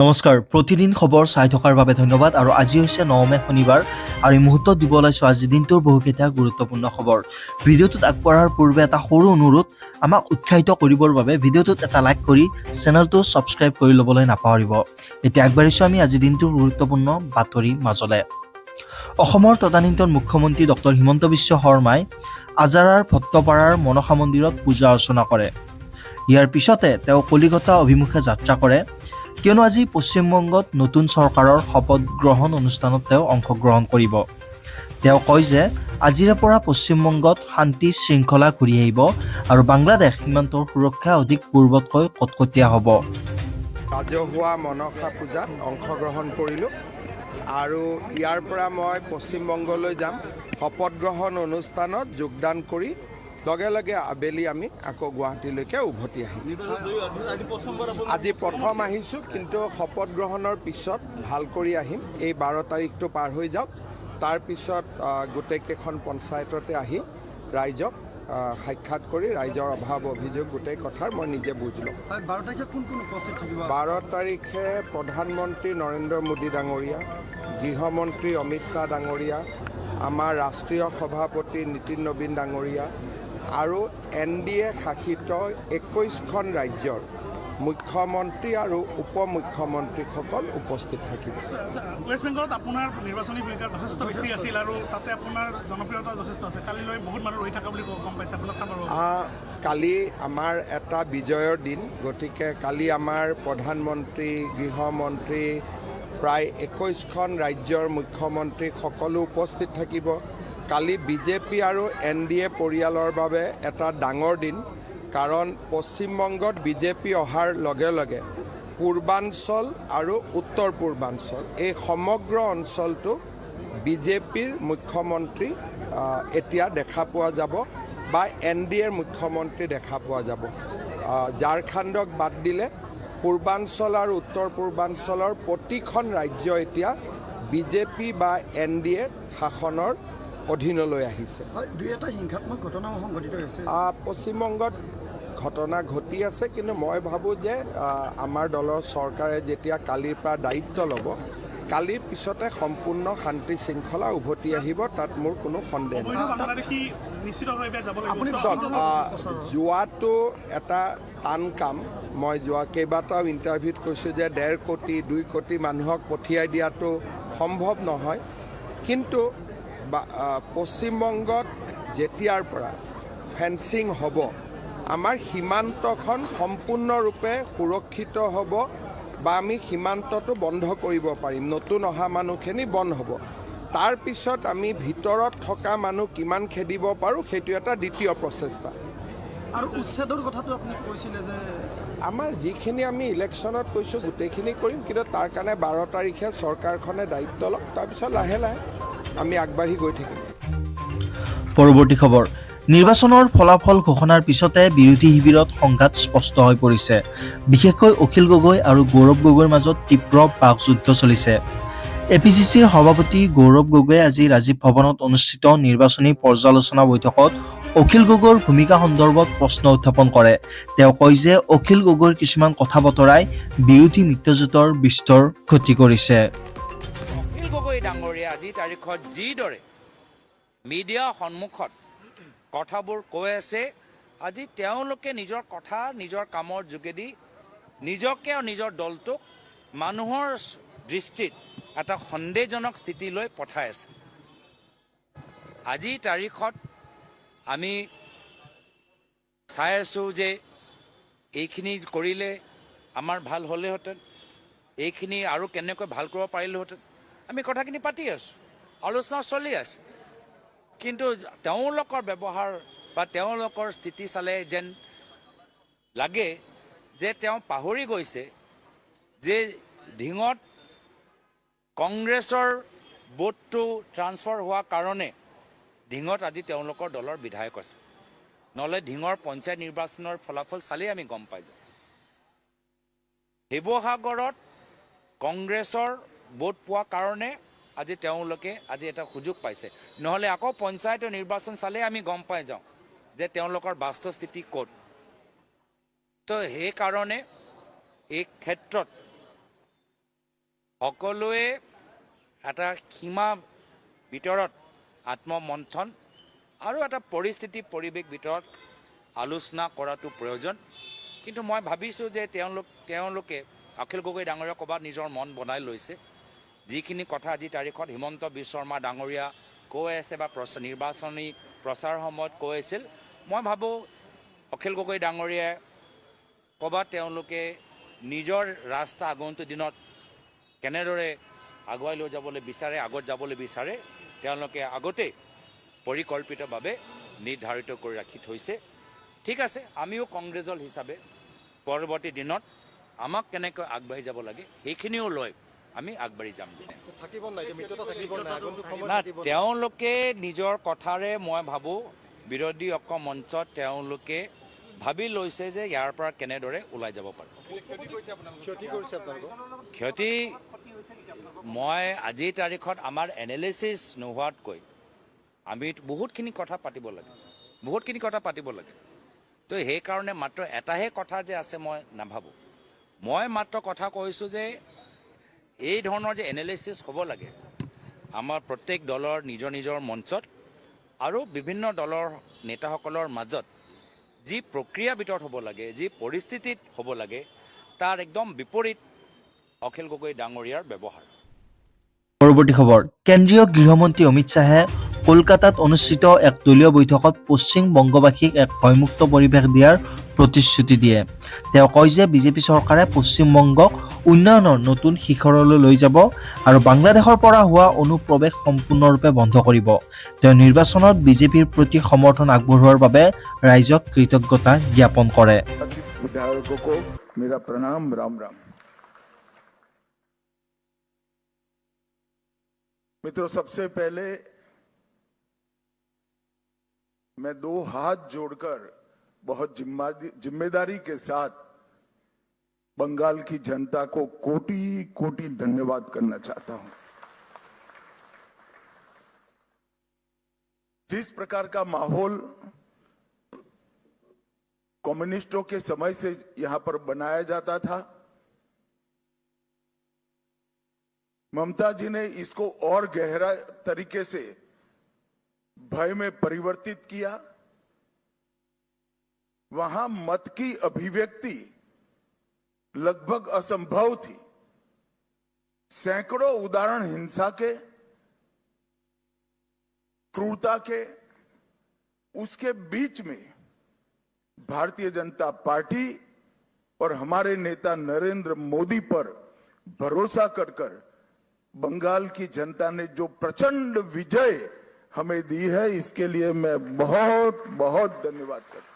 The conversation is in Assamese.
নমস্কাৰ, প্ৰতিদিন খবৰ চাই থকাৰ বাবে ধন্যবাদ। আৰু আজি হৈছে 9 মে শনিবাৰ আৰু এই মুহূৰ্তত দিব ওলাইছোঁ আজি দিনটোৰ বহুকেইটা গুৰুত্বপূৰ্ণ খবৰ। ভিডিঅ'টোত আগবঢ়াৰ পূৰ্বে এটা সৰু অনুৰোধ, আমাক উৎসাহিত কৰিবৰ বাবে ভিডিঅ'টোত এটা লাইক কৰি চেনেলটো ছাবস্ক্ৰাইব কৰি ল'বলৈ নাপাহৰিব। এতিয়া আগবাঢ়িছোঁ আমি আজি দিনটোৰ গুৰুত্বপূৰ্ণ বাতৰিৰ মাজলৈ। অসমৰ তদানীন্তন মুখ্যমন্ত্ৰী ডক্টৰ হিমন্ত বিশ্ব শৰ্মাই আজাৰাৰ ভট্টপাৰাৰ মনসা মন্দিৰত পূজা অৰ্চনা কৰে। ইয়াৰ পিছতে তেওঁ কলিকতা অভিমুখে যাত্ৰা কৰে, কিয়নো আজি পশ্চিমবংগত নতুন চৰকাৰৰ শপত গ্ৰহণ অনুষ্ঠানত তেওঁ অংশগ্ৰহণ কৰিব। তেওঁ কয় যে আজিৰে পৰা পশ্চিমবংগত শান্তি শৃংখলা ঘূৰি আহিব আৰু বাংলাদেশ সীমান্তৰ সুৰক্ষা অধিক পূৰ্বতকৈ কটকটীয়া হ'ব। ৰাজহুৱা মনসা পূজাত অংশগ্ৰহণ কৰিলোঁ আৰু ইয়াৰ পৰা মই পশ্চিমবংগলৈ যাম। শপত গ্ৰহণ অনুষ্ঠানত যোগদান কৰি লগে লগে আবেলি আমি আকৌ গুৱাহাটীলৈকে উভতি আহিম। আজি প্ৰথম আহিছোঁ, কিন্তু শপত গ্ৰহণৰ পিছত ভাল কৰি আহিম। এই 12 তাৰিখটো পাৰ হৈ যাওক, তাৰপিছত গোটেইকেইখন পঞ্চায়ততে আহি ৰাইজক সাক্ষাৎ কৰি ৰাইজৰ অভাৱ অভিযোগ গোটেই কথাৰ মই নিজে বুজ ল'ম। 12 তাৰিখে কোন কোন উপস্থিত থাকিব? 12 তাৰিখে প্ৰধানমন্ত্ৰী নৰেন্দ্ৰ মোদী ডাঙৰীয়া, গৃহমন্ত্ৰী অমিত শ্বাহ ডাঙৰীয়া, আমাৰ ৰাষ্ট্ৰীয় সভাপতি নীতিন নবীন ডাঙৰীয়া আৰু NDA শাসিত 21খন ৰাজ্যৰ মুখ্যমন্ত্ৰী আৰু উপ মুখ্যমন্ত্ৰীসকল উপস্থিত থাকিব। ৱেষ্ট বেংগলত আপোনাৰ নিৰ্বাচনী ভূমিকা যথেষ্ট বেছি আছিল আৰু তাতে আপোনাৰ জনপ্ৰিয়তা যথেষ্ট আছে। কালিলৈ বহুত মানুহ ৰৈ থকা বুলি গম পাইছে, আপোনাক চাব। কালি আমাৰ এটা বিজয়ৰ দিন, গতিকে কালি আমাৰ প্ৰধানমন্ত্ৰী, গৃহমন্ত্ৰী, প্ৰায় 21খন ৰাজ্যৰ মুখ্যমন্ত্ৰী সকলো উপস্থিত থাকিব। কালি BJP আৰু NDA পৰিয়ালৰ বাবে এটা ডাঙৰ দিন, কাৰণ পশ্চিমবংগত BJP অহাৰ লগে লগে পূৰ্বাঞ্চল আৰু উত্তৰ পূৰ্বাঞ্চল এই সমগ্ৰ অঞ্চলটো BJPৰ মুখ্যমন্ত্ৰী এতিয়া দেখা পোৱা যাব বা NDAৰ মুখ্যমন্ত্ৰী দেখা পোৱা যাব। ঝাৰখণ্ডক বাদ দিলে পূৰ্বাঞ্চল আৰু উত্তৰ পূৰ্বাঞ্চলৰ প্ৰতিখন ৰাজ্য এতিয়া BJP বা NDAৰ শাসনৰ অধীনলৈ আহিছে। দুই এটা হিংসাত্মক ঘটনাও সংঘটিত হৈছে পশ্চিমবংগত। ঘটনা ঘটি আছে, কিন্তু মই ভাবোঁ যে আমাৰ দলৰ চৰকাৰে যেতিয়া কালিৰ পৰা দায়িত্ব ল'ব, কালিৰ পিছতে সম্পূৰ্ণ শান্তি শৃংখলা উভতি আহিব, তাত মোৰ কোনো সন্দেহ নাই। যোৱাটো এটা টান কাম। মই যোৱা কেইবাটাও ইণ্টাৰভিউত কৈছোঁ যে 1.5 কোটি 2 কোটি মানুহক পঠিয়াই দিয়াটো সম্ভৱ নহয়, কিন্তু পশ্চিমবংগত যেতিয়াৰ পৰা ফেন্সিং হ'ব, আমাৰ সীমান্তখন সম্পূৰ্ণৰূপে সুৰক্ষিত হ'ব বা আমি সীমান্তটো বন্ধ কৰিব পাৰিম। নতুন অহা মানুহখিনি বন্ধ হ'ব। তাৰপিছত আমি ভিতৰত থকা মানুহ কিমান খেদিব পাৰোঁ, সেইটো এটা দ্বিতীয় প্ৰচেষ্টা। আৰু উচ্ছেদৰ কথাটো আপুনি কৈছিলে যে আমাৰ যিখিনি আমি ইলেকশ্যনত কৈছোঁ গোটেইখিনি কৰিম, কিন্তু তাৰ কাৰণে 12 তাৰিখে চৰকাৰখনে দায়িত্ব লওক, তাৰপিছত লাহে লাহে আমি আগবাঢ়ি গৈ থাকিম। পৰৱৰ্তী খবৰ। নিৰ্বাচনৰ ফলাফল ঘোষণাৰ পিছতে বিৰোধী শিবিৰত সংঘাত স্পষ্ট হৈ পৰিছে। বিশেষকৈ অখিল গগৈ আৰু গৌৰৱ গগৈৰ মাজত তীব্ৰ বাকযুদ্ধ চলিছে। APCCৰ সভাপতি গৌৰৱ গগৈয়ে আজি ৰাজীৱ ভৱনত অনুষ্ঠিত নিৰ্বাচনী পৰ্যালোচনা বৈঠকত অখিল গগৈৰ ভূমিকা সন্দৰ্ভত প্ৰশ্ন উত্থাপন কৰে। তেওঁ কয় যে অখিল গগৈৰ কিছুমান কথা বতৰাই বিৰোধী মিত্ৰজোঁটৰ বিস্তৰ ক্ষতি কৰিছে। অখিল গগৈ ডাঙৰীয়া আজিৰ তাৰিখত যিদৰে মিডিয়াৰ সন্মুখত কথাবোৰ কৈ আছে, আজি তেওঁলোকে নিজৰ কথা নিজৰ কামৰ যোগেদি নিজকে আৰু নিজৰ দলটোক মানুহৰ দৃষ্টিত এটা সন্দেহজনক স্থিতিলৈ পঠাই আছে। আজিৰ তাৰিখত আমি চাই আছোঁ যে এইখিনি কৰিলে আমাৰ ভাল হ'লেহেঁতেন, এইখিনি আৰু কেনেকৈ ভাল কৰিব পাৰিলোহেঁতেন, আমি কথাখিনি পাতি আছোঁ, আলোচনা চলি আছে। কিন্তু তেওঁলোকৰ ব্যৱহাৰ বা তেওঁলোকৰ স্থিতি চালে যেন লাগে যে তেওঁ পাহৰি গৈছে যে ঢিঙত কংগ্ৰেছৰ ভোটটো ট্ৰান্সফাৰ হোৱাৰ কাৰণে ঢিঙত আজি তেওঁলোকৰ দলৰ বিধায়ক আছে। নহ'লে ঢিঙৰ পঞ্চায়ত নিৰ্বাচনৰ ফলাফল চালেই আমি গম পাই যাওঁ। শিৱসাগৰত কংগ্ৰেছৰ ভোট পোৱাৰ কাৰণে আজি তেওঁলোকে আজি এটা সুযোগ পাইছে, নহ'লে আকৌ পঞ্চায়তৰ নিৰ্বাচন চালেই আমি গম পাই যাওঁ যে তেওঁলোকৰ বাস্তৱ স্থিতি ক'ত। তো সেইকাৰণে এই ক্ষেত্ৰত সকলোৱে এটা সীমা ভিতৰত আত্মমন্থন আৰু এটা পৰিস্থিতি পৰিৱেশ ভিতৰত আলোচনা কৰাটো প্ৰয়োজন। কিন্তু মই ভাবিছোঁ যে তেওঁলোকে অখিল গগৈ ডাঙৰীয়া ক'ৰবাত নিজৰ মন বনাই লৈছে। যিখিনি কথা আজি তাৰিখত হিমন্ত বিশ্ব শৰ্মা ডাঙৰীয়া কৈ আছে বা নিৰ্বাচনী প্ৰচাৰ সময়ত কৈ আছিল, মই ভাবোঁ অখিল গগৈ ডাঙৰীয়াই ক'ৰবাত তেওঁলোকে নিজৰ ৰাস্তা আগন্তুক দিনত কেনেদৰে আগুৱাই লৈ যাবলৈ বিচাৰে, আগত যাবলৈ বিচাৰে, তেওঁলোকে আগতেই পৰিকল্পিতভাৱে নিৰ্ধাৰিত কৰি ৰাখি থৈছে। ঠিক আছে, আমিও কংগ্ৰেছ দল হিচাপে পৰৱৰ্তী দিনত আমাক কেনেকৈ আগবাঢ়ি যাব লাগে সেইখিনিও লৈ আমি আগবাঢ়ি যাম। না, তেওঁলোকে নিজৰ কথাৰে মই ভাবোঁ বিৰোধী ঐক্য মঞ্চত তেওঁলোকে ভাবি লৈছে যে ইয়াৰ পৰা কেনেদৰে ওলাই যাব পাৰে। ক্ষতি মই আজিৰ তাৰিখত আমাৰ এনালিচিছ নোহোৱাতকৈ আমি বহুতখিনি কথা পাতিব লাগে। তো সেইকাৰণে মাত্ৰ এটাহে কথা যে আছে মই নাভাবোঁ। মই মাত্ৰ কথা কৈছোঁ যে এই ধৰণৰ যে এনালিচিছ হ'ব লাগে আমাৰ প্ৰত্যেক দলৰ নিজৰ নিজৰ মঞ্চত আৰু বিভিন্ন দলৰ নেতাসকলৰ মাজত যি প্ৰক্ৰিয়া ভিতৰত হ'ব লাগে, যি পৰিস্থিতিত হ'ব লাগে, তাৰ একদম বিপৰীত অখিল গগৈ ডাঙৰীয়াৰ ব্যৱহাৰ। পৰৱৰ্তী খবৰ, কেন্দ্ৰীয় গৃহমন্ত্ৰী অমিত শ্বাহে কলকাতাত অনুষ্ঠিত এক দলীয় বৈঠকত পশ্চিম বংগবাসীক এক ভয়মুক্ত পৰিৱেশ দিয়াৰ প্ৰতিশ্ৰুতি দিয়ে। তেওঁ কয় যে বিজেপি চৰকাৰে পশ্চিমবংগক উন্নয়নৰ নতুন শিখৰলৈ লৈ যাব আৰু বাংলাদেশৰ পৰা হোৱা অনুপ্ৰৱেশ সম্পূৰ্ণৰূপে বন্ধ কৰিব। তেওঁ নিৰ্বাচনত বিজেপিৰ প্ৰতি সমৰ্থন আগবঢ়োৱাৰ বাবে ৰাইজক কৃতজ্ঞতা জ্ঞাপন কৰে। विधायकों को मेरा प्रणाम, राम राम। मित्रों, सबसे पहले मैं दो हाथ जोड़कर बहुत जिम्मेदारी के साथ बंगाल की जनता को कोटि कोटि धन्यवाद करना चाहता हूं। जिस प्रकार का माहौल कम्युनिस्टों के समय से यहां पर बनाया जाता था, ममता जी ने इसको और गहरा तरीके से भय में परिवर्तित किया। वहां मत की अभिव्यक्ति लगभग असंभव थी। सैकड़ों उदाहरण हिंसा के, क्रूरता के, उसके बीच में भारतीय जनता पार्टी और हमारे नेता नरेंद्र मोदी पर भरोसा कर बंगाल की जनता ने जो प्रचंड विजय हमें दी है, इसके लिए मैं बहुत बहुत धन्यवाद करता हूं।